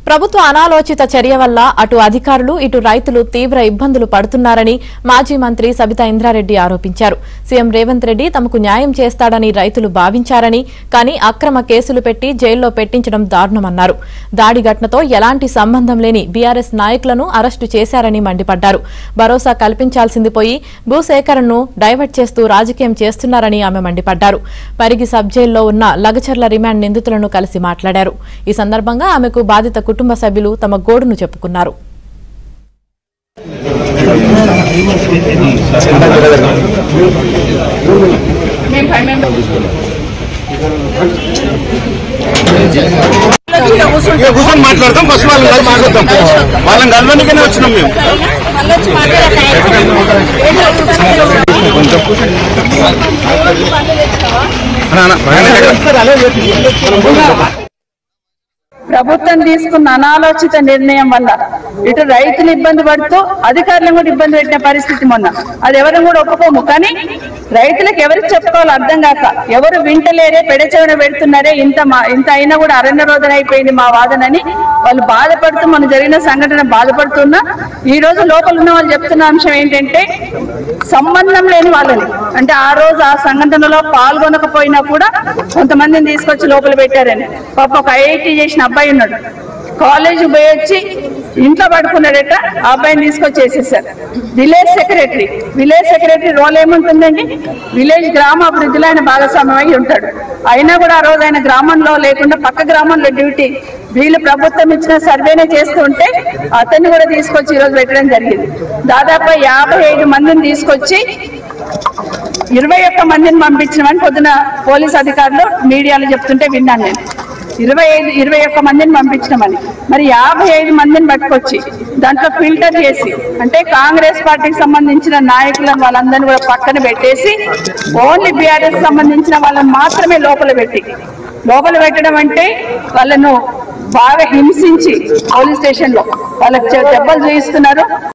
ప్రభుత్వ అనాలోచిత చర్య వల్ల అటు అధికారులు ఇటు రైతులు తీవ్ర ఇబ్బందులు పడుతున్నారని మాజీ మంత్రి సబితా ఇంద్రారెడ్డి ఆరోపించారు. సీఎం రేవంత్ రెడ్డి తమకు న్యాయం చేస్తాడని రైతులు భావించారని, కానీ అక్రమ కేసులు పెట్టి జైల్లో పెట్టించడం దారుణమన్నారు. దాడి ఘటనతో ఎలాంటి సంబంధం లేని బీఆర్ఎస్ నాయకులను అరెస్టు చేశారని మండిపడ్డారు. భరోసా కల్పించాల్సింది పోయి భూసేకరణను డైవర్ట్ చేస్తూ రాజకీయం చేస్తున్నారని ఆమె మండిపడ్డారు. పరిగి సబ్ జైల్లో ఉన్న లగచర్ల రిమాండ్ నిందితులను కలిసి మాట్లాడారు. ఈ సందర్భంగా ఆమెకు బాధిత కుటుంబ సభ్యులు తమ గోడును చెప్పుకున్నారు. మాట్లాడతాం ఫస్ట్ వాళ్ళని మాట్లాడతాం వాళ్ళని కలవడానికనే వచ్చినాం మేము. ప్రభుత్వం తీసుకున్న అనాలోచిత నిర్ణయం వల్ల ఇటు రైతులు ఇబ్బంది పడుతూ అధికారులను కూడా ఇబ్బంది పెట్టిన పరిస్థితి మొన్న. అది ఎవరు కూడా ఒప్పుకోము. కానీ రైతులకు ఎవరికి చెప్పుకోవాలో అర్థం కాక ఎవరు వింటలేరే, పెడచెవిన పెడుతున్నారే, ఇంత అయినా కూడా అరణ్య రోదన అయిపోయింది మా వాదనని వాళ్ళు బాధపడుతూ మన జరిగిన సంఘటన బాధపడుతున్నా ఈ రోజు లోపల ఉన్న వాళ్ళు చెప్తున్న అంశం ఏంటంటే సంబంధం లేని వాళ్ళని, అంటే ఆ రోజు ఆ సంఘటనలో పాల్గొనకపోయినా కూడా కొంతమందిని తీసుకొచ్చి లోపల పెట్టారని. పాప ఒక ఐఐటీ చేసిన అబ్బాయి ఉన్నాడు, కాలేజ్ పోయి వచ్చి ఇంట్లో పడుకున్నాడట, ఆ అబ్బాయిని తీసుకొచ్చి వేసేసారు. విలేజ్ సెక్రటరీ రోల్ ఏముంటుందండి? విలేజ్ గ్రామాభివృద్ధిలో ఆయన భాగస్వామ్యం అయి ఉంటాడు. అయినా కూడా ఆ రోజు ఆయన గ్రామంలో లేకుండా పక్క గ్రామంలో డ్యూటీ, వీళ్ళు ప్రభుత్వం ఇచ్చిన సర్వేనే చేస్తూ ఉంటే అతన్ని కూడా తీసుకొచ్చి ఈరోజు పెట్టడం జరిగింది. దాదాపు 55 మందిని తీసుకొచ్చి 21 మందిని పంపించినామని పొద్దున పోలీస్ అధికారులు మీడియాలో చెప్తుంటే విన్నాను నేను. 21 మందిని పంపించినామని. మరి 55 మందిని పట్టుకొచ్చి దాంట్లో ఫిల్టర్ చేసి, అంటే కాంగ్రెస్ పార్టీకి సంబంధించిన నాయకులను వాళ్ళందరినీ కూడా పక్కన పెట్టేసి ఓన్లీ బీఆర్ఎస్ సంబంధించిన వాళ్ళని మాత్రమే లోపల పెట్టడం అంటే వాళ్ళను బాగా హింసించి పోలీస్ స్టేషన్ లో వాళ్ళకి దెబ్బలు చూయిస్తున్నారు.